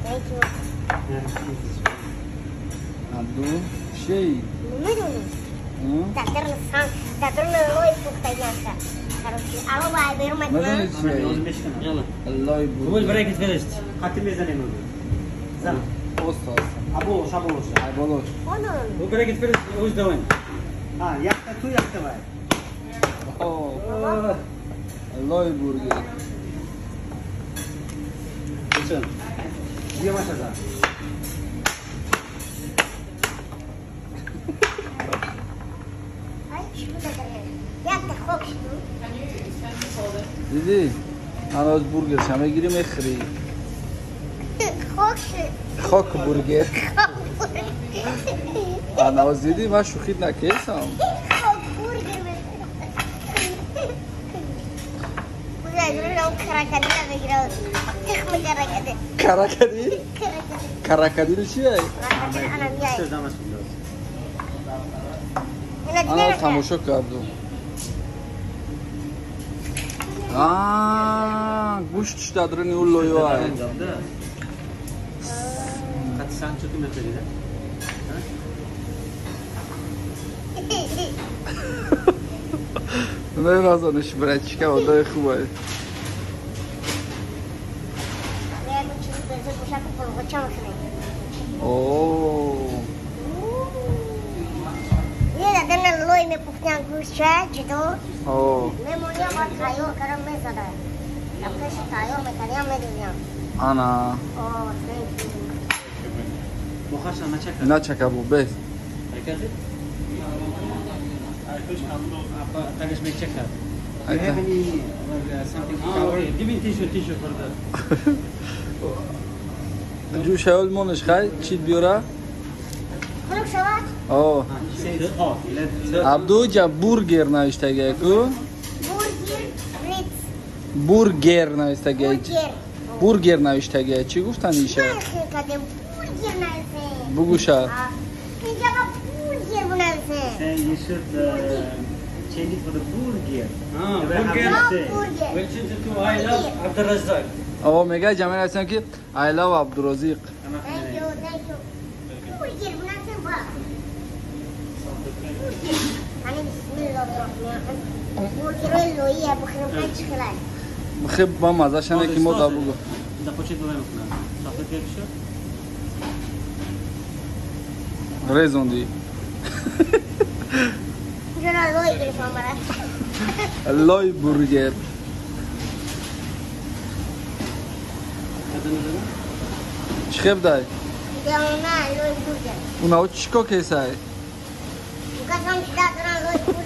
Thank you. عبدو شيء تعتبرنا الله يفوق يا أبو باي بيرمى ما دنيت شيء يلا الله يبارك هو البريك فينيشت خاتم ميزانين نودي زين أوسط ابوش ابوش عبالوش هو بريك فينيشت وش دوين ياكتا تو ياكتا باي أوه الله يبارك شلون دي ما شاء دیدی الان برگر شما گیریم اخری خاک برگر انا دیدی من شوخیت نکیسم کرکدی کرکدی چیه انا تماشا کردم گوشتش دادرنی اون لویوه Kaç sen çok metrede? نه رازانش برای چی که آدای خوبه اوه یه دادن لوی می پفتن گوشت جدو اوه میمونیم با تایو کرم میزده افکش تایو میکنیم میدونیم انا اوه تhank you مخاش ما چک نه چکه بو بس کردی؟ تاگش می چک کرد ایتا give me tissue for that جوش اول مونش خواهی چید بیاره؟ خلوک شواد اوه عبدو جا برگر نوشته گه کو؟ بورگیر ریتز برگر نوشته گه بورگر برگر نوشته گه چی گفتن ایشه؟ من خیلی کدیم بورگیر نویسه بگو شد اینجا با بورگیر بنویسه You should change it for the burger. burger بورگیر we'll change it to I love Abdurrazzaq آقا میگه جمعه نوشتن که I love عبدالرزیق thank you بورگیر بنویسه با بورگیر hani bismillahirrahmanirrahim بورگیر لویه بخیرم پنج خلال خب با مزه شنه که ما دا بگو da pochette dolayı mı? Safet yakışıyor. رزوندی جنا لوی گرفتم برای لای برگر چخب دای دیگه لوی بورگر اونا چیکو کیسه های Bukan kita terang lagi pun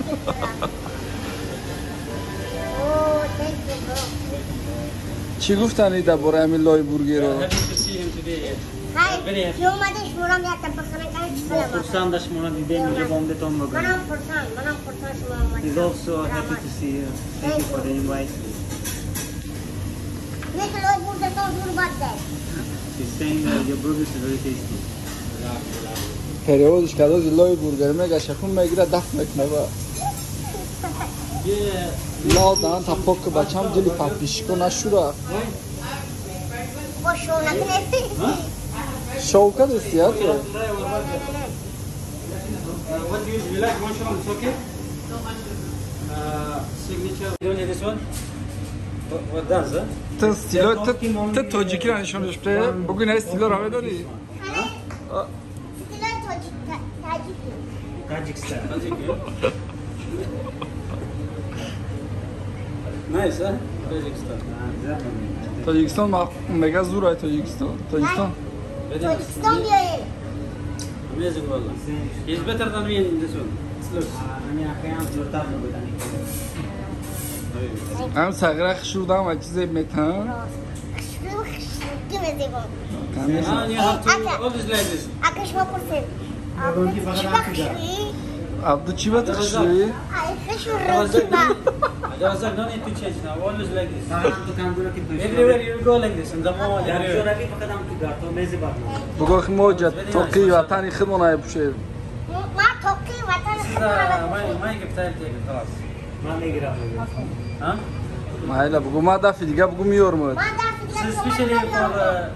Oh, thank you bro. چی گفتن ایده برای همین لای برگر رو Happy to see him today. Hai, yo madem şuram ya tapasana kan çıkıyor. Kursan da şmona didem önce bombe tomba. Manam kursan şuram. He's also happy to see you. Thank you for the invite. Ne kadar burada son dur baktı. He's saying that your burgers is very tasty. پریودش که از لای برگر میگه شکون میگیره دفت میکنه با لا دارن تا پاک بچم جلی پاپیشکو نشورا Boş ona ne? شوکت استیاد رو What do you like? Mushroom, it's okay? Signature. You don't need this one? What dance, huh? تو استیلو تو توجیکی رو نشونش بده بگوی نه استیلو رو همه داری Tajikistan. Nice, huh? Tajikistan. تاجیکستان مگه زور های تاجیکستان Pakistan diyor. Amazing, wallah. He's better than me in this one. Look. Hani akyan zurtar mı bu tane? هم سقرق شدم و چیزی میتن Kime diyor? And you have to always like this. Akış mı kursun? Abi çıkak şey. عبدو چی باید خشوی؟ Ay kışır rıkıba. Abdurrazzaq, don't need to change now. Always like this. Sana tutan dura ki Everywhere you go like this. In the mall, Yani everywhere. zora ki pakadam ki gato mezi bakma. بگو خی موجد توقی وطنی خیمون بشه Ma tokki vatan This is my gift. I'll take it. خلاص. Ma ne gira. Huh? محیلا بگو ما دفعی دیگه بگو میورمد Ma da especially for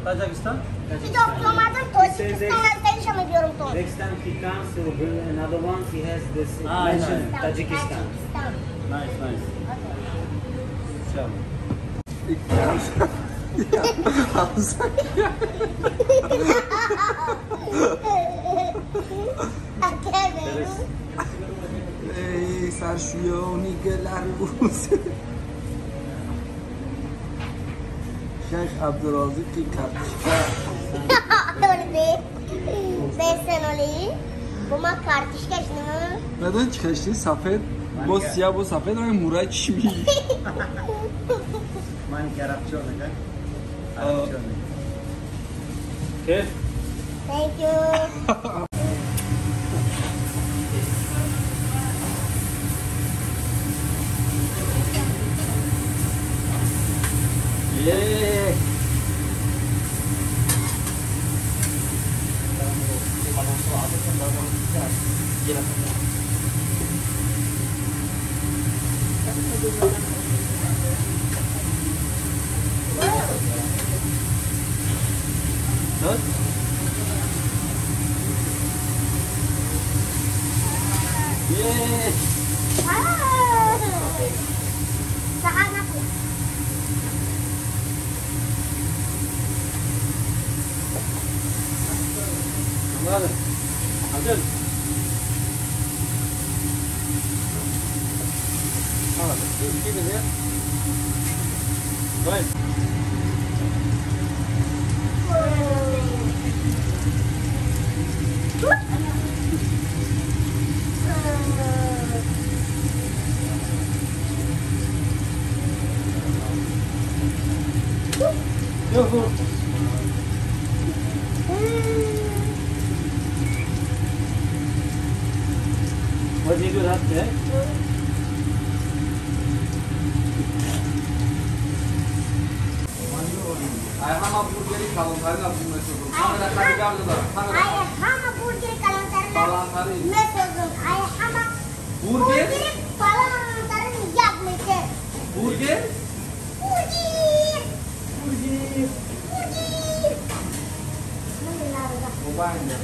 Tajikistan? Bir de oklamadım, Tacikistan'a değişim ediyorum ton. Next time he comes, he will bring another one. He has this mention nice. Tajikistan. Nice, nice. İnşallah. Ey sarşiyoni gelarus. Şeyh Abdülaziz ki kardeşler. Buma kardeşler şimdi. Neden çıkıştı safet? Bu siyah bu safet ama Murat çimi. Man Arabça olacak. Okay. Thank you. Yeah. Huh? Yeah. Saan ako? Hadi. Hadi. Hadi. Gidin ya. Right. Yo. What do you do that there? Ayhan hamburgeri kalıntarı nasıl meşhur? Kamera kayıgarlı da. Ayhan burgeri kalantarı meşhur. Ayhan Burger? kalantarı yapmıştı. Burger? Burger. Burger. Burger. O aynı.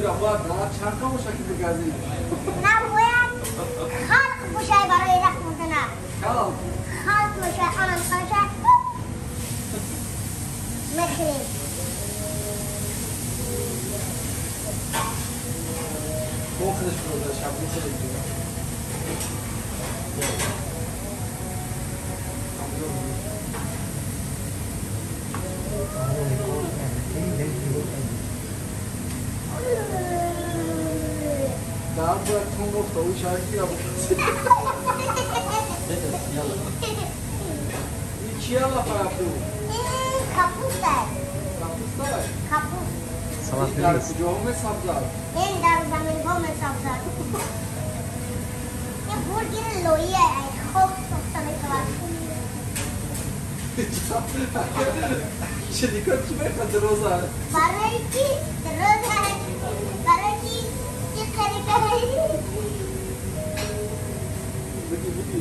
Abla daha çarka o şekilde geldi. Halk bu şey bana yaratmadığına. Kal. Halk bu şey anam konuşar. Mesela. Korkunç burada şapkası bekliyor. Daha bıraktım nokta o işareti yapacağız. İki yalla para yapıyor. Kapusta. Kapusta var. Kapus. Salak biliriz. Kucağıma saplar. En darbanın gome saplar. Ya burgerin loya ay çok sana kadar. Şimdi kaçmaya kadar o zaman. Baraki, terus baraki, kari-kari. Budi.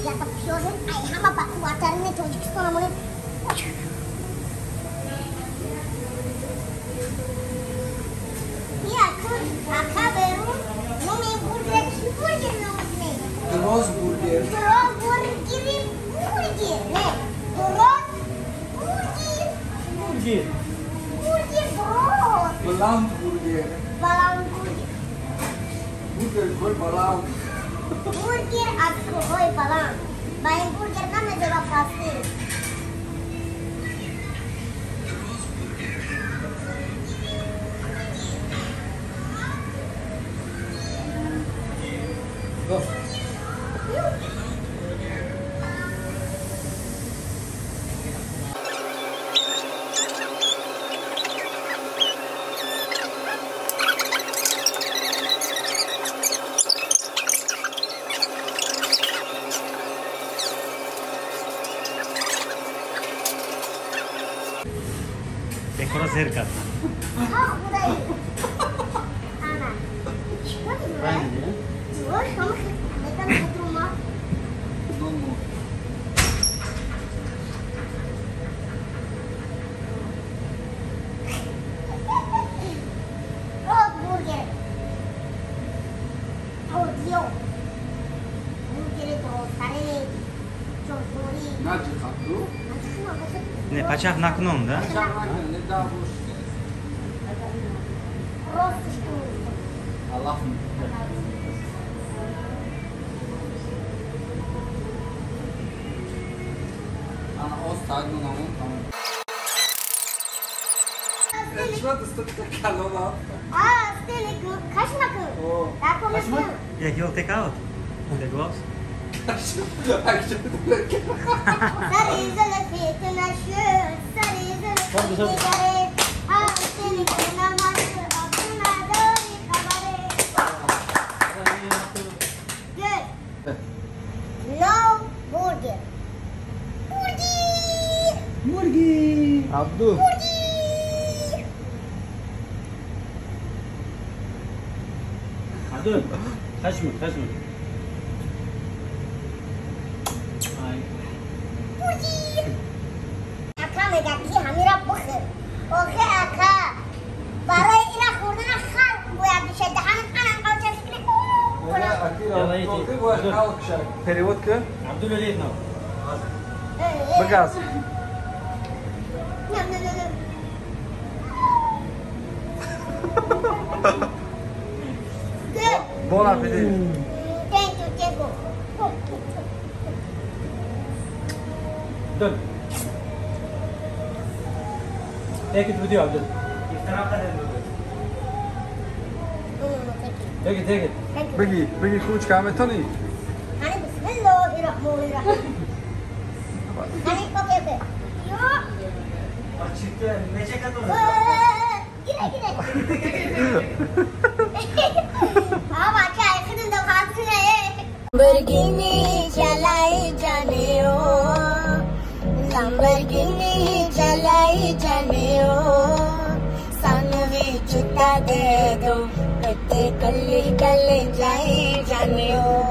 Ya kapsyorin ay hama pak waternya cocok sama namanya. Iya, aku baru mau main burger nih. Gross burger. Terus burger, nih. Terus burger. Burger. Burger bros. Balam burger. Balang burger. Burger koy balam. Burger aku hoy balang. Main burger kan ada pasti. Dekora cerca. Ah, por ahí. Ana. Vamos a meter otro más. Oh, burger. Oh, Dios. Burger to sare. Chosori. Naci Abdu? Ne paçak naknon da. Ne daha boş. Allah mı? Ana o stadionun tamam. Şuna da sıkıntı kalma. Ah, stelik. Kaçmak. O. Ya konuşma. Ja, heel take out. De glas. Sari zalfi tanaşu. Sari zalfi gare. Ah, stelik namaz. Abduna dori kabare. Good. No burger. Burger. Murgi. Abdu. عدول خشمك خشمك Aka megaki hamira bukh. Oke aka. Barai ina khurdana khal boya bishadahan ana qawcha shikli. Переводка. عبد الله ليه نو Bagaz. Nam nam nam. Good. Bon appétit. Thank you, Diego. عبد هيك الفيديو عبد هيك هيك بگی کوچ کامتونی. Hani bismillahirrahmanirrahim. Hani okay. Yo. Açıkta ne çekat olur? Gire gire. Ama çay kızın da fazla. Lamborghini chalai jane o. Lamborghini chalai jane o. Sanve chuta de do. Kate kalli jaye jane o.